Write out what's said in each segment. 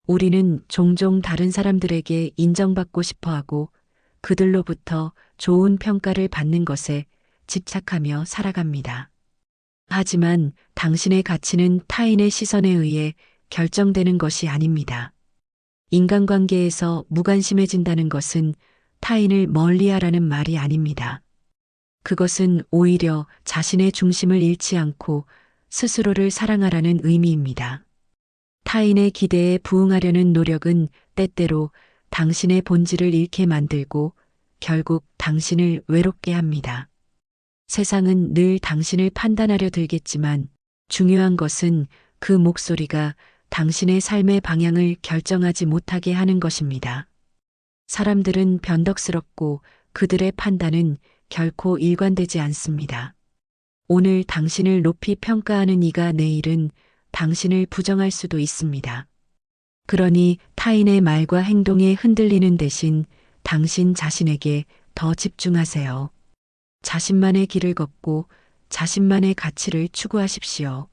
우리는 종종 다른 사람들에게 인정받고 싶어 하고 그들로부터 좋은 평가를 받는 것에 집착하며 살아갑니다. 하지만 당신의 가치는 타인의 시선에 의해 결정되는 것이 아닙니다. 인간관계에서 무관심해진다는 것은 타인을 멀리하라는 말이 아닙니다. 그것은 오히려 자신의 중심을 잃지 않고 스스로를 사랑하라는 의미입니다. 타인의 기대에 부응하려는 노력은 때때로 당신의 본질을 잃게 만들고 결국 당신을 외롭게 합니다. 세상은 늘 당신을 판단하려 들겠지만 중요한 것은 그 목소리가 당신의 삶의 방향을 결정하지 못하게 하는 것입니다. 사람들은 변덕스럽고 그들의 판단은 결코 일관되지 않습니다. 오늘 당신을 높이 평가하는 이가 내일은 당신을 부정할 수도 있습니다. 그러니 타인의 말과 행동에 흔들리는 대신 당신 자신에게 더 집중하세요. 자신만의 길을 걷고 자신만의 가치를 추구하십시오.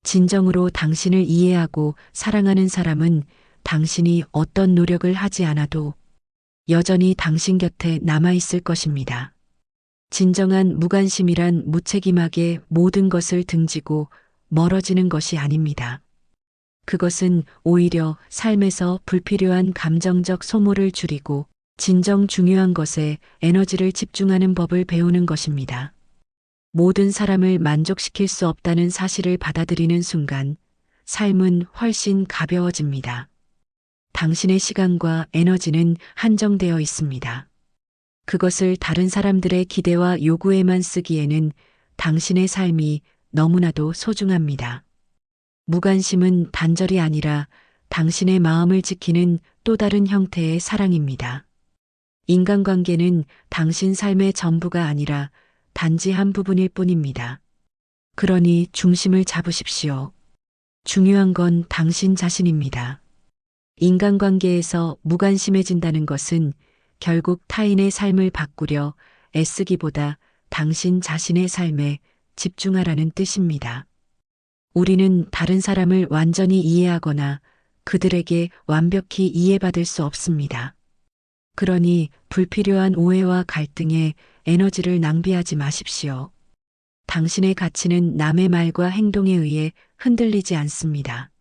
진정으로 당신을 이해하고 사랑하는 사람은 당신이 어떤 노력을 하지 않아도 여전히 당신 곁에 남아있을 것입니다. 진정한 무관심이란 무책임하게 모든 것을 등지고 멀어지는 것이 아닙니다. 그것은 오히려 삶에서 불필요한 감정적 소모를 줄이고 진정 중요한 것에 에너지를 집중하는 법을 배우는 것입니다. 모든 사람을 만족시킬 수 없다는 사실을 받아들이는 순간 삶은 훨씬 가벼워집니다. 당신의 시간과 에너지는 한정되어 있습니다. 그것을 다른 사람들의 기대와 요구에만 쓰기에는 당신의 삶이 너무나도 소중합니다. 무관심은 단절이 아니라 당신의 마음을 지키는 또 다른 형태의 사랑입니다. 인간관계는 당신 삶의 전부가 아니라 단지 한 부분일 뿐입니다. 그러니 중심을 잡으십시오. 중요한 건 당신 자신입니다. 인간관계에서 무관심해진다는 것은 결국 타인의 삶을 바꾸려 애쓰기보다 당신 자신의 삶에 집중하라는 뜻입니다. 우리는 다른 사람을 완전히 이해하거나 그들에게 완벽히 이해받을 수 없습니다. 그러니 불필요한 오해와 갈등에 에너지를 낭비하지 마십시오. 당신의 가치는 남의 말과 행동에 의해 흔들리지 않습니다.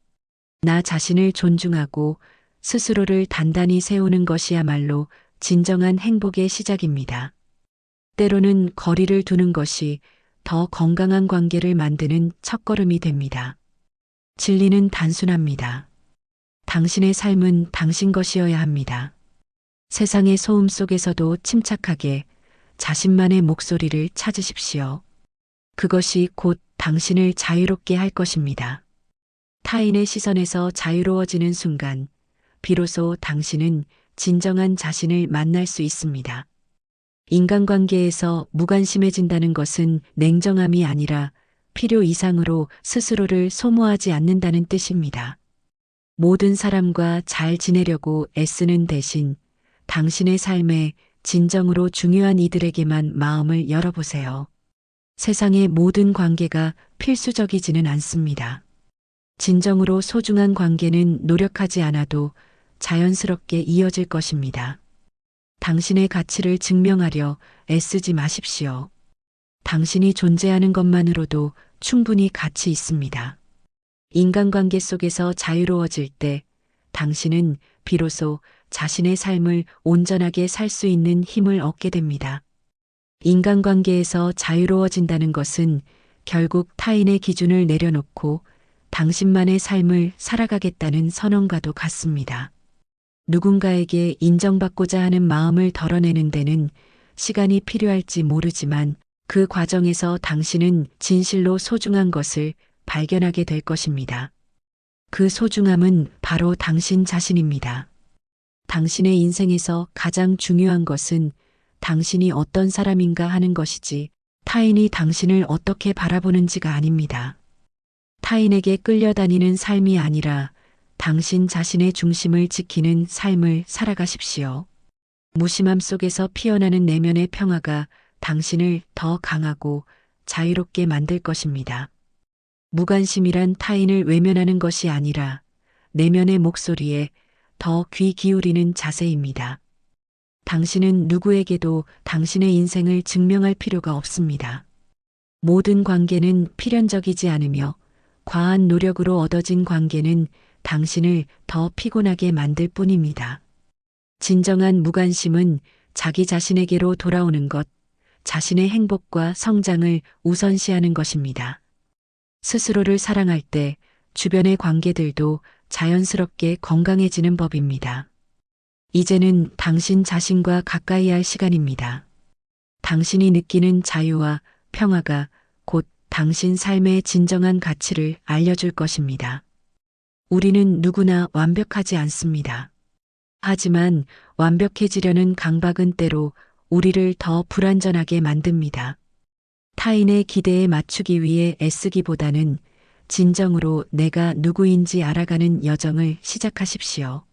나 자신을 존중하고 스스로를 단단히 세우는 것이야말로 진정한 행복의 시작입니다. 때로는 거리를 두는 것이 더 건강한 관계를 만드는 첫걸음이 됩니다. 진리는 단순합니다. 당신의 삶은 당신 것이어야 합니다. 세상의 소음 속에서도 침착하게 자신만의 목소리를 찾으십시오. 그것이 곧 당신을 자유롭게 할 것입니다. 타인의 시선에서 자유로워지는 순간 비로소 당신은 진정한 자신을 만날 수 있습니다. 인간관계에서 무관심해진다는 것은 냉정함이 아니라 필요 이상으로 스스로를 소모하지 않는다는 뜻입니다. 모든 사람과 잘 지내려고 애쓰는 대신 당신의 삶에 진정으로 중요한 이들에게만 마음을 열어보세요. 세상의 모든 관계가 필수적이지는 않습니다. 진정으로 소중한 관계는 노력하지 않아도 자연스럽게 이어질 것입니다. 당신의 가치를 증명하려 애쓰지 마십시오. 당신이 존재하는 것만으로도 충분히 가치 있습니다. 인간관계 속에서 자유로워질 때 당신은 비로소 자신의 삶을 온전하게 살 수 있는 힘을 얻게 됩니다. 인간관계에서 자유로워진다는 것은 결국 타인의 기준을 내려놓고 당신만의 삶을 살아가겠다는 선언과도 같습니다. 누군가에게 인정받고자 하는 마음을 덜어내는 데는 시간이 필요할지 모르지만 그 과정에서 당신은 진실로 소중한 것을 발견하게 될 것입니다. 그 소중함은 바로 당신 자신입니다. 당신의 인생에서 가장 중요한 것은 당신이 어떤 사람인가 하는 것이지 타인이 당신을 어떻게 바라보는지가 아닙니다. 타인에게 끌려다니는 삶이 아니라 당신 자신의 중심을 지키는 삶을 살아가십시오. 무심함 속에서 피어나는 내면의 평화가 당신을 더 강하고 자유롭게 만들 것입니다. 무관심이란 타인을 외면하는 것이 아니라 내면의 목소리에 더 귀 기울이는 자세입니다. 당신은 누구에게도 당신의 인생을 증명할 필요가 없습니다. 모든 관계는 필연적이지 않으며 과한 노력으로 얻어진 관계는 당신을 더 피곤하게 만들 뿐입니다. 진정한 무관심은 자기 자신에게로 돌아오는 것, 자신의 행복과 성장을 우선시하는 것입니다. 스스로를 사랑할 때 주변의 관계들도 자연스럽게 건강해지는 법입니다. 이제는 당신 자신과 가까이 할 시간입니다. 당신이 느끼는 자유와 평화가 곧 당신 삶의 진정한 가치를 알려줄 것입니다. 우리는 누구나 완벽하지 않습니다. 하지만 완벽해지려는 강박은 때로 우리를 더 불완전하게 만듭니다. 타인의 기대에 맞추기 위해 애쓰기보다는 진정으로 내가 누구인지 알아가는 여정을 시작하십시오.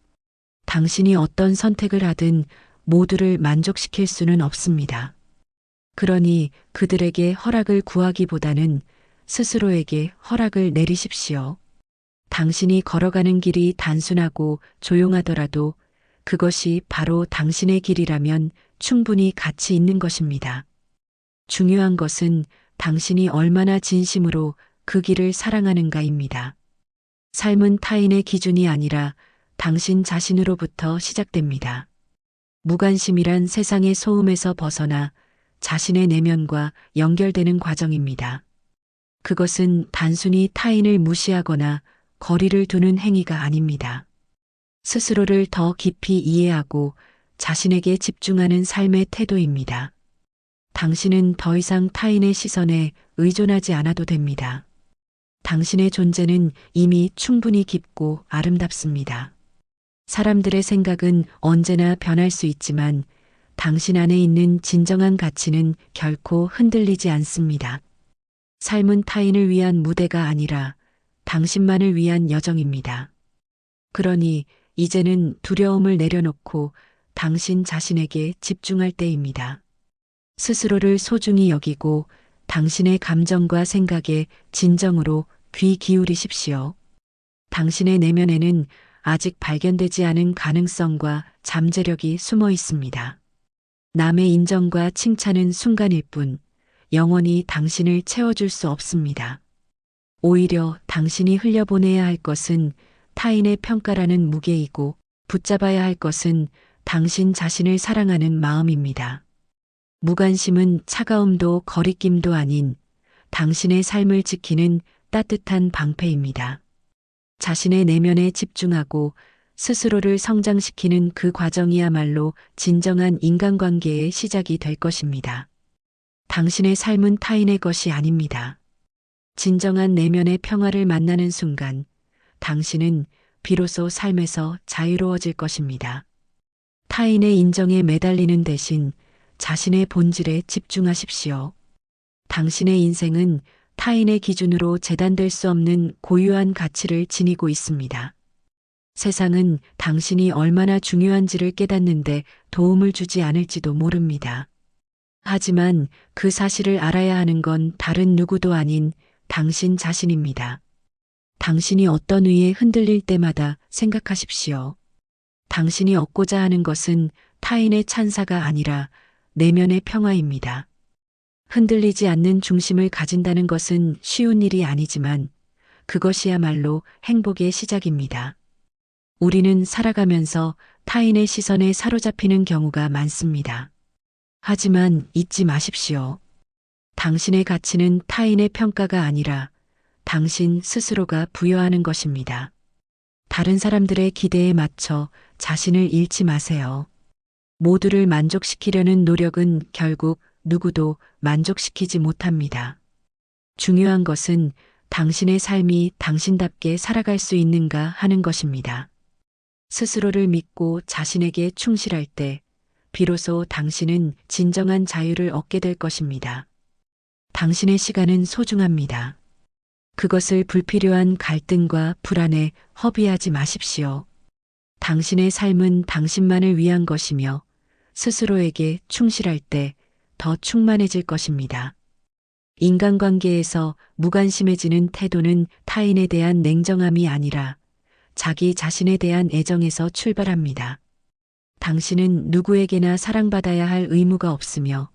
당신이 어떤 선택을 하든 모두를 만족시킬 수는 없습니다. 그러니 그들에게 허락을 구하기보다는 스스로에게 허락을 내리십시오. 당신이 걸어가는 길이 단순하고 조용하더라도 그것이 바로 당신의 길이라면 충분히 가치 있는 것입니다. 중요한 것은 당신이 얼마나 진심으로 그 길을 사랑하는가입니다. 삶은 타인의 기준이 아니라 당신 자신으로부터 시작됩니다. 무관심이란 세상의 소음에서 벗어나 자신의 내면과 연결되는 과정입니다. 그것은 단순히 타인을 무시하거나 거리를 두는 행위가 아닙니다. 스스로를 더 깊이 이해하고 자신에게 집중하는 삶의 태도입니다. 당신은 더 이상 타인의 시선에 의존하지 않아도 됩니다. 당신의 존재는 이미 충분히 깊고 아름답습니다. 사람들의 생각은 언제나 변할 수 있지만 당신 안에 있는 진정한 가치는 결코 흔들리지 않습니다. 삶은 타인을 위한 무대가 아니라 당신만을 위한 여정입니다. 그러니 이제는 두려움을 내려놓고 당신 자신에게 집중할 때입니다. 스스로를 소중히 여기고 당신의 감정과 생각에 진정으로 귀 기울이십시오. 당신의 내면에는 아직 발견되지 않은 가능성과 잠재력이 숨어 있습니다. 남의 인정과 칭찬은 순간일 뿐 영원히 당신을 채워줄 수 없습니다. 오히려 당신이 흘려보내야 할 것은 타인의 평가라는 무게이고 붙잡아야 할 것은 당신 자신을 사랑하는 마음입니다. 무관심은 차가움도 거리낌도 아닌 당신의 삶을 지키는 따뜻한 방패입니다. 자신의 내면에 집중하고 스스로를 성장시키는 그 과정이야말로 진정한 인간관계의 시작이 될 것입니다. 당신의 삶은 타인의 것이 아닙니다. 진정한 내면의 평화를 만나는 순간 당신은 비로소 삶에서 자유로워질 것입니다. 타인의 인정에 매달리는 대신 자신의 본질에 집중하십시오. 당신의 인생은 타인의 기준으로 재단될 수 없는 고유한 가치를 지니고 있습니다. 세상은 당신이 얼마나 중요한지를 깨닫는데 도움을 주지 않을지도 모릅니다. 하지만 그 사실을 알아야 하는 건 다른 누구도 아닌 당신 자신입니다. 당신이 어떤 의에 흔들릴 때마다 생각하십시오. 당신이 얻고자 하는 것은 타인의 찬사가 아니라 내면의 평화입니다. 흔들리지 않는 중심을 가진다는 것은 쉬운 일이 아니지만 그것이야말로 행복의 시작입니다. 우리는 살아가면서 타인의 시선에 사로잡히는 경우가 많습니다. 하지만 잊지 마십시오. 당신의 가치는 타인의 평가가 아니라 당신 스스로가 부여하는 것입니다. 다른 사람들의 기대에 맞춰 자신을 잃지 마세요. 모두를 만족시키려는 노력은 결국 누구도 만족시키지 못합니다. 중요한 것은 당신의 삶이 당신답게 살아갈 수 있는가 하는 것입니다. 스스로를 믿고 자신에게 충실할 때 비로소 당신은 진정한 자유를 얻게 될 것입니다. 당신의 시간은 소중합니다. 그것을 불필요한 갈등과 불안에 허비하지 마십시오. 당신의 삶은 당신만을 위한 것이며 스스로에게 충실할 때 더 충만해질 것입니다. 인간관계에서 무관심해지는 태도는 타인에 대한 냉정함이 아니라 자기 자신에 대한 애정에서 출발합니다. 당신은 누구에게나 사랑받아야 할 의무가 없으며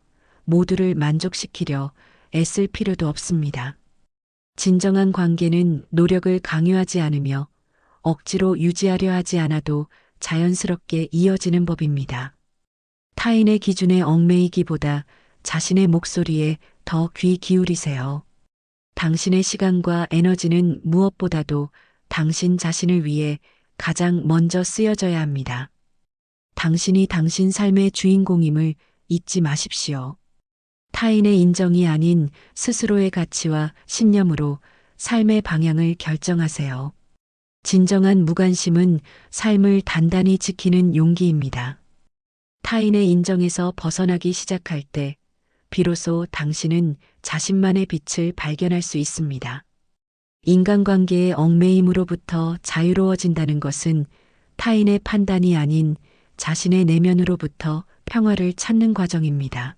모두를 만족시키려 애쓸 필요도 없습니다. 진정한 관계는 노력을 강요하지 않으며 억지로 유지하려 하지 않아도 자연스럽게 이어지는 법입니다. 타인의 기준에 얽매이기보다 자신의 목소리에 더 귀 기울이세요. 당신의 시간과 에너지는 무엇보다도 당신 자신을 위해 가장 먼저 쓰여져야 합니다. 당신이 당신 삶의 주인공임을 잊지 마십시오. 타인의 인정이 아닌 스스로의 가치와 신념으로 삶의 방향을 결정하세요. 진정한 무관심은 삶을 단단히 지키는 용기입니다. 타인의 인정에서 벗어나기 시작할 때 비로소 당신은 자신만의 빛을 발견할 수 있습니다. 인간관계의 얽매임으로부터 자유로워진다는 것은 타인의 판단이 아닌 자신의 내면으로부터 평화를 찾는 과정입니다.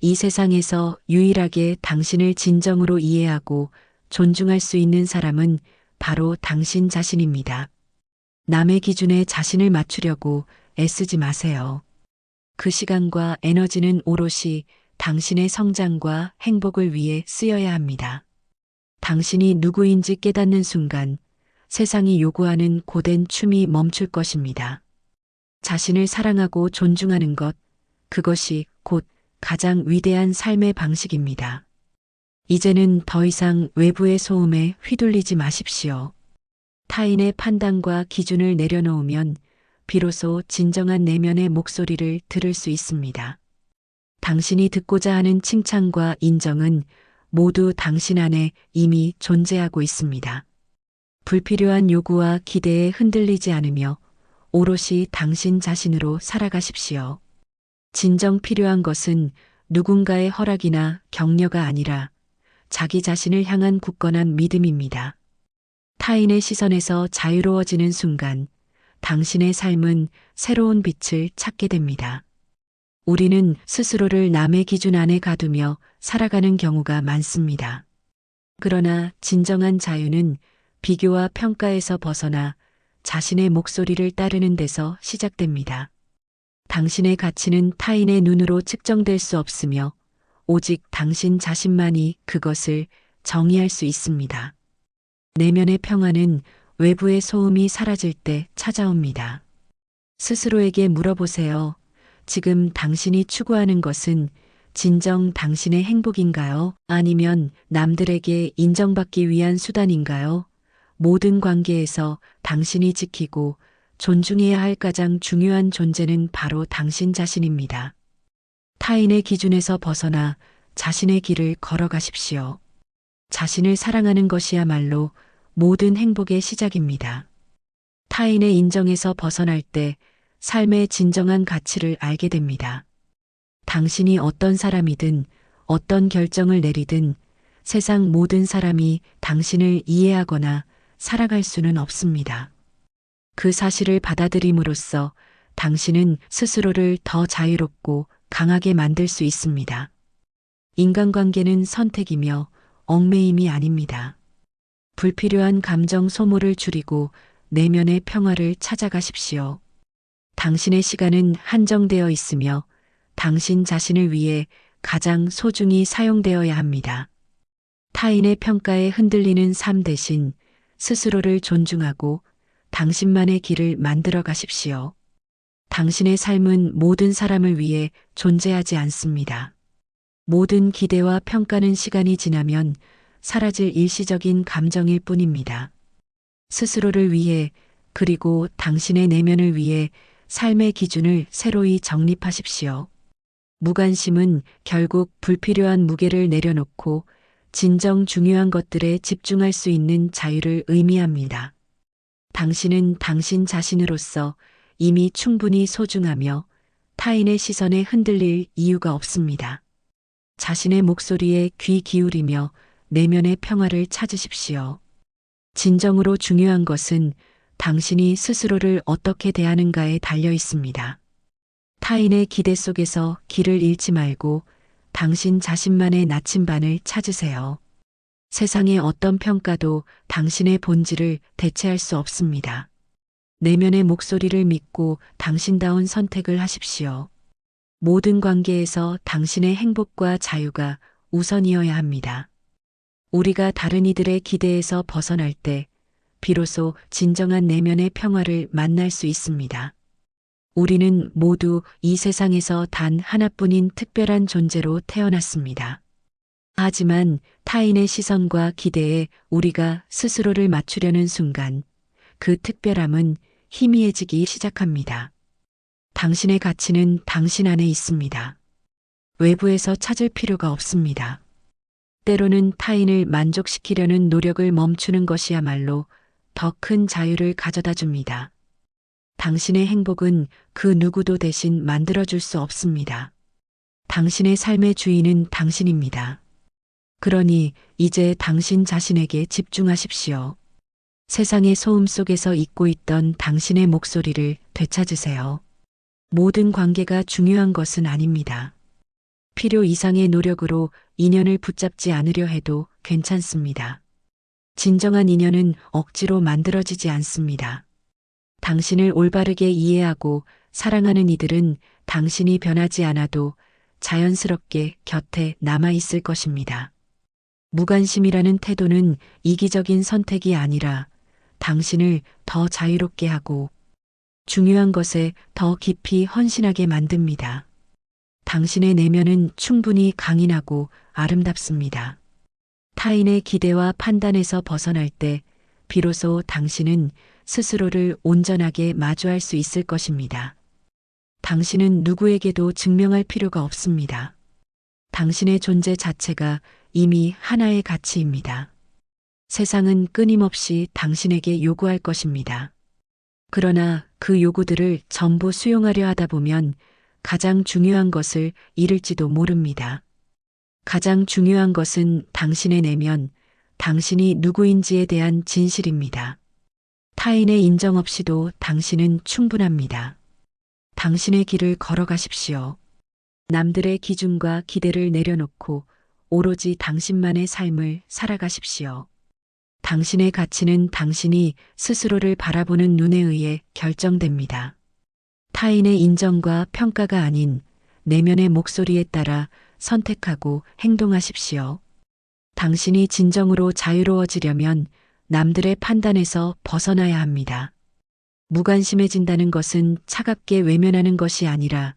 이 세상에서 유일하게 당신을 진정으로 이해하고 존중할 수 있는 사람은 바로 당신 자신입니다. 남의 기준에 자신을 맞추려고 애쓰지 마세요. 그 시간과 에너지는 오롯이 당신의 성장과 행복을 위해 쓰여야 합니다. 당신이 누구인지 깨닫는 순간 세상이 요구하는 고된 춤이 멈출 것입니다. 자신을 사랑하고 존중하는 것, 그것이 곧 가장 위대한 삶의 방식입니다. 이제는 더 이상 외부의 소음에 휘둘리지 마십시오. 타인의 판단과 기준을 내려놓으면 비로소 진정한 내면의 목소리를 들을 수 있습니다. 당신이 듣고자 하는 칭찬과 인정은 모두 당신 안에 이미 존재하고 있습니다. 불필요한 요구와 기대에 흔들리지 않으며 오롯이 당신 자신으로 살아가십시오. 진정 필요한 것은 누군가의 허락이나 격려가 아니라 자기 자신을 향한 굳건한 믿음입니다. 타인의 시선에서 자유로워지는 순간 당신의 삶은 새로운 빛을 찾게 됩니다. 우리는 스스로를 남의 기준 안에 가두며 살아가는 경우가 많습니다. 그러나 진정한 자유는 비교와 평가에서 벗어나 자신의 목소리를 따르는 데서 시작됩니다. 당신의 가치는 타인의 눈으로 측정될 수 없으며 오직 당신 자신만이 그것을 정의할 수 있습니다. 내면의 평화는 외부의 소음이 사라질 때 찾아옵니다. 스스로에게 물어보세요. 지금 당신이 추구하는 것은 진정 당신의 행복인가요? 아니면 남들에게 인정받기 위한 수단인가요? 모든 관계에서 당신이 지키고 존중해야 할 가장 중요한 존재는 바로 당신 자신입니다. 타인의 기준에서 벗어나 자신의 길을 걸어가십시오. 자신을 사랑하는 것이야말로 모든 행복의 시작입니다. 타인의 인정에서 벗어날 때 삶의 진정한 가치를 알게 됩니다. 당신이 어떤 사람이든 어떤 결정을 내리든 세상 모든 사람이 당신을 이해하거나 살아갈 수는 없습니다. 그 사실을 받아들임으로써 당신은 스스로를 더 자유롭고 강하게 만들 수 있습니다. 인간관계는 선택이며 얽매임이 아닙니다. 불필요한 감정 소모를 줄이고 내면의 평화를 찾아가십시오. 당신의 시간은 한정되어 있으며 당신 자신을 위해 가장 소중히 사용되어야 합니다. 타인의 평가에 흔들리는 삶 대신 스스로를 존중하고 당신만의 길을 만들어 가십시오. 당신의 삶은 모든 사람을 위해 존재하지 않습니다. 모든 기대와 평가는 시간이 지나면 사라질 일시적인 감정일 뿐입니다. 스스로를 위해 그리고 당신의 내면을 위해 삶의 기준을 새로이 정립하십시오. 무관심은 결국 불필요한 무게를 내려놓고 진정 중요한 것들에 집중할 수 있는 자유를 의미합니다. 당신은 당신 자신으로서 이미 충분히 소중하며 타인의 시선에 흔들릴 이유가 없습니다. 자신의 목소리에 귀 기울이며 내면의 평화를 찾으십시오. 진정으로 중요한 것은 당신이 스스로를 어떻게 대하는가에 달려 있습니다. 타인의 기대 속에서 길을 잃지 말고 당신 자신만의 나침반을 찾으세요. 세상의 어떤 평가도 당신의 본질을 대체할 수 없습니다. 내면의 목소리를 믿고 당신다운 선택을 하십시오. 모든 관계에서 당신의 행복과 자유가 우선이어야 합니다. 우리가 다른 이들의 기대에서 벗어날 때 비로소 진정한 내면의 평화를 만날 수 있습니다. 우리는 모두 이 세상에서 단 하나뿐인 특별한 존재로 태어났습니다. 하지만 타인의 시선과 기대에 우리가 스스로를 맞추려는 순간 그 특별함은 희미해지기 시작합니다. 당신의 가치는 당신 안에 있습니다. 외부에서 찾을 필요가 없습니다. 때로는 타인을 만족시키려는 노력을 멈추는 것이야말로 더 큰 자유를 가져다 줍니다. 당신의 행복은 그 누구도 대신 만들어줄 수 없습니다. 당신의 삶의 주인은 당신입니다. 그러니 이제 당신 자신에게 집중하십시오. 세상의 소음 속에서 잊고 있던 당신의 목소리를 되찾으세요. 모든 관계가 중요한 것은 아닙니다. 필요 이상의 노력으로 인연을 붙잡지 않으려 해도 괜찮습니다. 진정한 인연은 억지로 만들어지지 않습니다. 당신을 올바르게 이해하고 사랑하는 이들은 당신이 변하지 않아도 자연스럽게 곁에 남아 있을 것입니다. 무관심이라는 태도는 이기적인 선택이 아니라 당신을 더 자유롭게 하고 중요한 것에 더 깊이 헌신하게 만듭니다. 당신의 내면은 충분히 강인하고 아름답습니다. 타인의 기대와 판단에서 벗어날 때 비로소 당신은 스스로를 온전하게 마주할 수 있을 것입니다. 당신은 누구에게도 증명할 필요가 없습니다. 당신의 존재 자체가 이미 하나의 가치입니다. 세상은 끊임없이 당신에게 요구할 것입니다. 그러나 그 요구들을 전부 수용하려 하다 보면 가장 중요한 것을 잃을지도 모릅니다. 가장 중요한 것은 당신의 내면, 당신이 누구인지에 대한 진실입니다. 타인의 인정 없이도 당신은 충분합니다. 당신의 길을 걸어가십시오. 남들의 기준과 기대를 내려놓고 오로지 당신만의 삶을 살아가십시오. 당신의 가치는 당신이 스스로를 바라보는 눈에 의해 결정됩니다. 타인의 인정과 평가가 아닌 내면의 목소리에 따라 선택하고 행동하십시오. 당신이 진정으로 자유로워지려면 남들의 판단에서 벗어나야 합니다. 무관심해진다는 것은 차갑게 외면하는 것이 아니라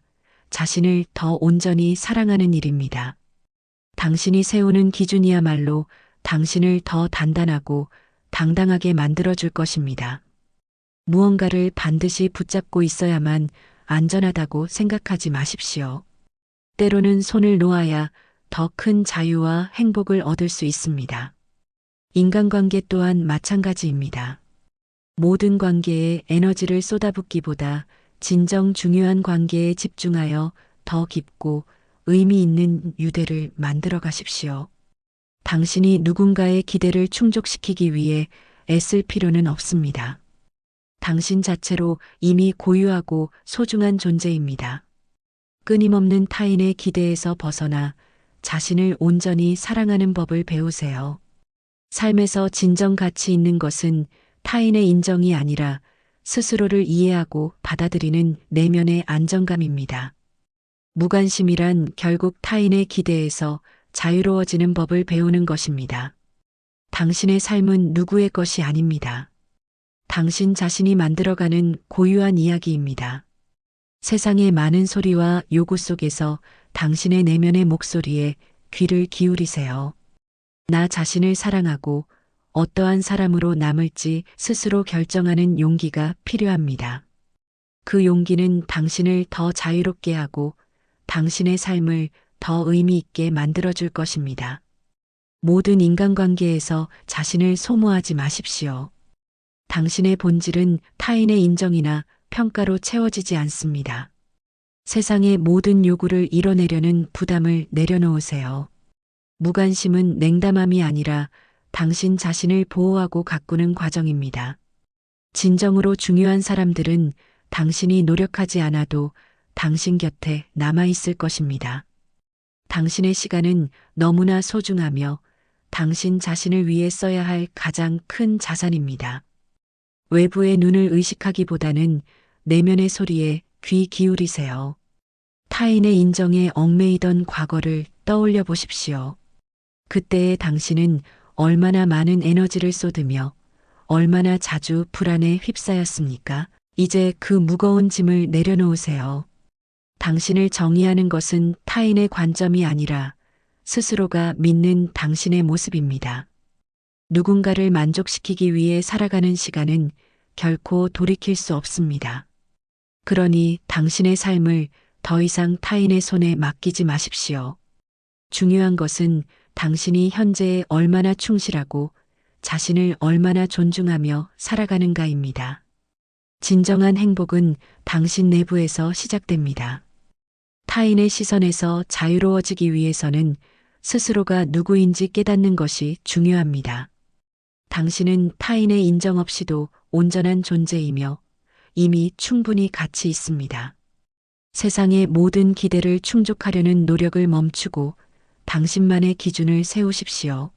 자신을 더 온전히 사랑하는 일입니다. 당신이 세우는 기준이야말로 당신을 더 단단하고 당당하게 만들어줄 것입니다. 무언가를 반드시 붙잡고 있어야만 안전하다고 생각하지 마십시오. 때로는 손을 놓아야 더 큰 자유와 행복을 얻을 수 있습니다. 인간관계 또한 마찬가지입니다. 모든 관계에 에너지를 쏟아붓기보다 진정 중요한 관계에 집중하여 더 깊고 의미 있는 유대를 만들어 가십시오. 당신이 누군가의 기대를 충족시키기 위해 애쓸 필요는 없습니다. 당신 자체로 이미 고유하고 소중한 존재입니다. 끊임없는 타인의 기대에서 벗어나 자신을 온전히 사랑하는 법을 배우세요. 삶에서 진정 가치 있는 것은 타인의 인정이 아니라 스스로를 이해하고 받아들이는 내면의 안정감입니다. 무관심이란 결국 타인의 기대에서 자유로워지는 법을 배우는 것입니다. 당신의 삶은 누구의 것이 아닙니다. 당신 자신이 만들어가는 고유한 이야기입니다. 세상의 많은 소리와 요구 속에서 당신의 내면의 목소리에 귀를 기울이세요. 나 자신을 사랑하고 어떠한 사람으로 남을지 스스로 결정하는 용기가 필요합니다. 그 용기는 당신을 더 자유롭게 하고 당신의 삶을 더 의미 있게 만들어줄 것입니다. 모든 인간관계에서 자신을 소모하지 마십시오. 당신의 본질은 타인의 인정이나 평가로 채워지지 않습니다. 세상의 모든 요구를 이뤄내려는 부담을 내려놓으세요. 무관심은 냉담함이 아니라 당신 자신을 보호하고 가꾸는 과정입니다. 진정으로 중요한 사람들은 당신이 노력하지 않아도 당신 곁에 남아 있을 것입니다. 당신의 시간은 너무나 소중하며 당신 자신을 위해 써야 할 가장 큰 자산입니다. 외부의 눈을 의식하기보다는 내면의 소리에 귀 기울이세요. 타인의 인정에 얽매이던 과거를 떠올려 보십시오. 그때의 당신은 얼마나 많은 에너지를 쏟으며 얼마나 자주 불안에 휩싸였습니까? 이제 그 무거운 짐을 내려놓으세요. 당신을 정의하는 것은 타인의 관점이 아니라 스스로가 믿는 당신의 모습입니다. 누군가를 만족시키기 위해 살아가는 시간은 결코 돌이킬 수 없습니다. 그러니 당신의 삶을 더 이상 타인의 손에 맡기지 마십시오. 중요한 것은 당신이 현재에 얼마나 충실하고 자신을 얼마나 존중하며 살아가는가입니다. 진정한 행복은 당신 내부에서 시작됩니다. 타인의 시선에서 자유로워지기 위해서는 스스로가 누구인지 깨닫는 것이 중요합니다. 당신은 타인의 인정 없이도 온전한 존재이며 이미 충분히 가치 있습니다. 세상의 모든 기대를 충족하려는 노력을 멈추고 당신만의 기준을 세우십시오.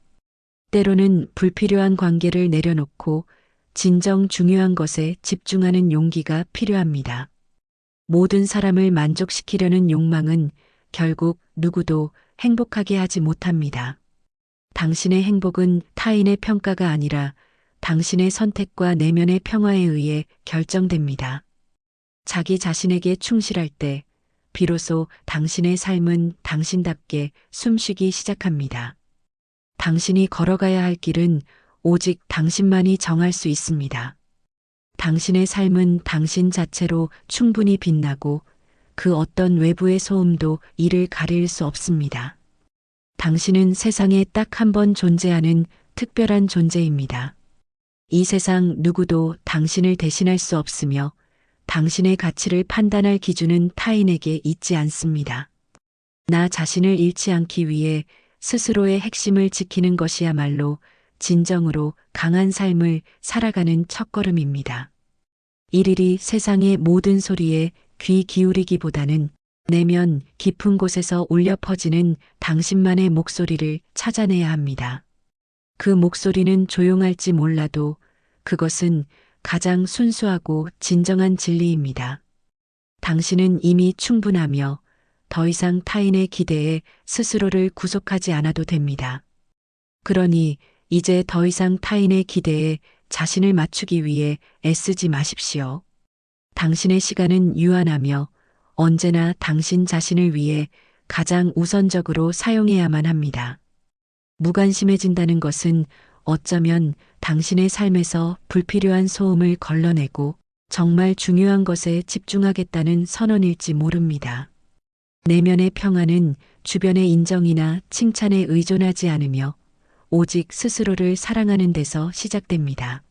때로는 불필요한 관계를 내려놓고 진정 중요한 것에 집중하는 용기가 필요합니다. 모든 사람을 만족시키려는 욕망은 결국 누구도 행복하게 하지 못합니다. 당신의 행복은 타인의 평가가 아니라 당신의 선택과 내면의 평화에 의해 결정됩니다. 자기 자신에게 충실할 때 비로소 당신의 삶은 당신답게 숨쉬기 시작합니다. 당신이 걸어가야 할 길은 오직 당신만이 정할 수 있습니다. 당신의 삶은 당신 자체로 충분히 빛나고 그 어떤 외부의 소음도 이를 가릴 수 없습니다. 당신은 세상에 딱 한 번 존재하는 특별한 존재입니다. 이 세상 누구도 당신을 대신할 수 없으며 당신의 가치를 판단할 기준은 타인에게 있지 않습니다. 나 자신을 잃지 않기 위해 스스로의 핵심을 지키는 것이야말로 진정으로 강한 삶을 살아가는 첫걸음입니다. 일일이 세상의 모든 소리에 귀 기울이기보다는 내면 깊은 곳에서 울려 퍼지는 당신만의 목소리를 찾아내야 합니다. 그 목소리는 조용할지 몰라도 그것은 가장 순수하고 진정한 진리입니다. 당신은 이미 충분하며 더 이상 타인의 기대에 스스로를 구속하지 않아도 됩니다. 그러니 이제 더 이상 타인의 기대에 자신을 맞추기 위해 애쓰지 마십시오. 당신의 시간은 유한하며 언제나 당신 자신을 위해 가장 우선적으로 사용해야만 합니다. 무관심해진다는 것은 어쩌면 당신의 삶에서 불필요한 소음을 걸러내고 정말 중요한 것에 집중하겠다는 선언일지 모릅니다. 내면의 평화는 주변의 인정이나 칭찬에 의존하지 않으며 오직 스스로를 사랑하는 데서 시작됩니다.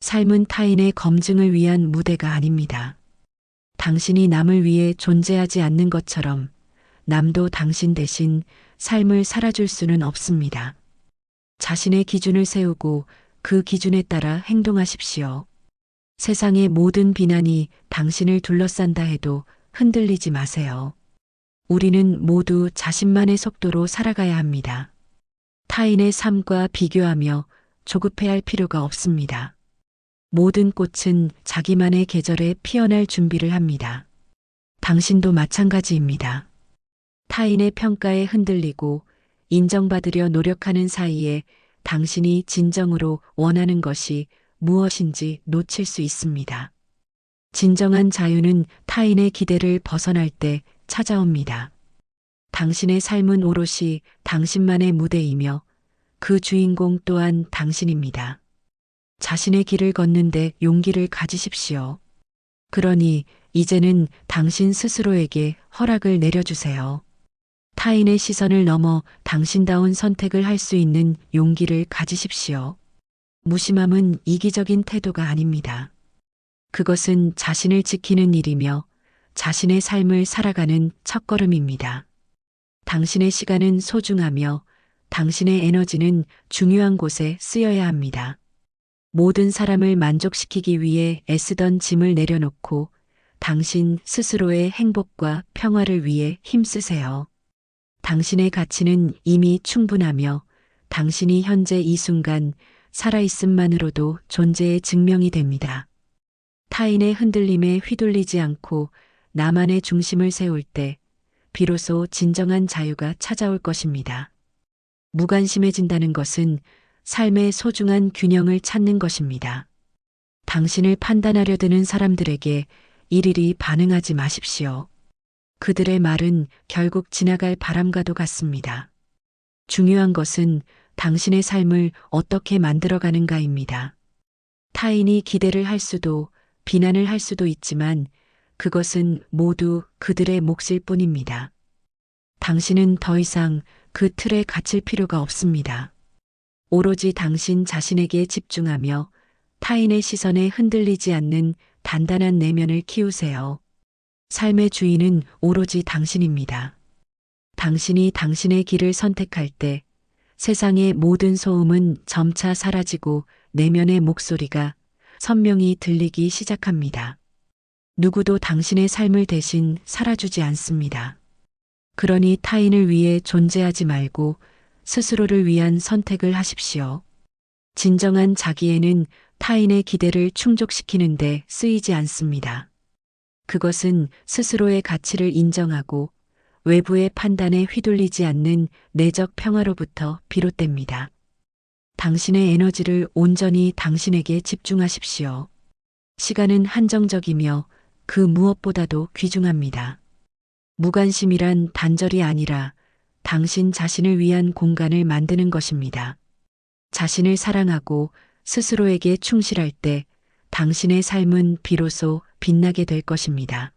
삶은 타인의 검증을 위한 무대가 아닙니다. 당신이 남을 위해 존재하지 않는 것처럼 남도 당신 대신 삶을 살아줄 수는 없습니다. 자신의 기준을 세우고 그 기준에 따라 행동하십시오. 세상의 모든 비난이 당신을 둘러싼다 해도 흔들리지 마세요. 우리는 모두 자신만의 속도로 살아가야 합니다. 타인의 삶과 비교하며 조급해할 필요가 없습니다. 모든 꽃은 자기만의 계절에 피어날 준비를 합니다. 당신도 마찬가지입니다. 타인의 평가에 흔들리고 인정받으려 노력하는 사이에 당신이 진정으로 원하는 것이 무엇인지 놓칠 수 있습니다. 진정한 자유는 타인의 기대를 벗어날 때 찾아옵니다. 당신의 삶은 오롯이 당신만의 무대이며 그 주인공 또한 당신입니다. 자신의 길을 걷는데 용기를 가지십시오. 그러니 이제는 당신 스스로에게 허락을 내려주세요. 타인의 시선을 넘어 당신다운 선택을 할 수 있는 용기를 가지십시오. 무심함은 이기적인 태도가 아닙니다. 그것은 자신을 지키는 일이며 자신의 삶을 살아가는 첫걸음입니다. 당신의 시간은 소중하며 당신의 에너지는 중요한 곳에 쓰여야 합니다. 모든 사람을 만족시키기 위해 애쓰던 짐을 내려놓고 당신 스스로의 행복과 평화를 위해 힘쓰세요. 당신의 가치는 이미 충분하며 당신이 현재 이 순간 살아있음만으로도 존재의 증명이 됩니다. 타인의 흔들림에 휘둘리지 않고 나만의 중심을 세울 때 비로소 진정한 자유가 찾아올 것입니다. 무관심해진다는 것은 삶의 소중한 균형을 찾는 것입니다. 당신을 판단하려 드는 사람들에게 일일이 반응하지 마십시오. 그들의 말은 결국 지나갈 바람과도 같습니다. 중요한 것은 당신의 삶을 어떻게 만들어가는가입니다. 타인이 기대를 할 수도 비난을 할 수도 있지만 그것은 모두 그들의 몫일 뿐입니다. 당신은 더 이상 그 틀에 갇힐 필요가 없습니다. 오로지 당신 자신에게 집중하며 타인의 시선에 흔들리지 않는 단단한 내면을 키우세요. 삶의 주인은 오로지 당신입니다. 당신이 당신의 길을 선택할 때 세상의 모든 소음은 점차 사라지고 내면의 목소리가 선명히 들리기 시작합니다. 누구도 당신의 삶을 대신 살아주지 않습니다. 그러니 타인을 위해 존재하지 말고 스스로를 위한 선택을 하십시오. 진정한 자기애는 타인의 기대를 충족시키는데 쓰이지 않습니다. 그것은 스스로의 가치를 인정하고 외부의 판단에 휘둘리지 않는 내적 평화로부터 비롯됩니다. 당신의 에너지를 온전히 당신에게 집중하십시오. 시간은 한정적이며 그 무엇보다도 귀중합니다. 무관심이란 단절이 아니라 당신 자신을 위한 공간을 만드는 것입니다. 자신을 사랑하고 스스로에게 충실할 때 당신의 삶은 비로소 빛나게 될 것입니다.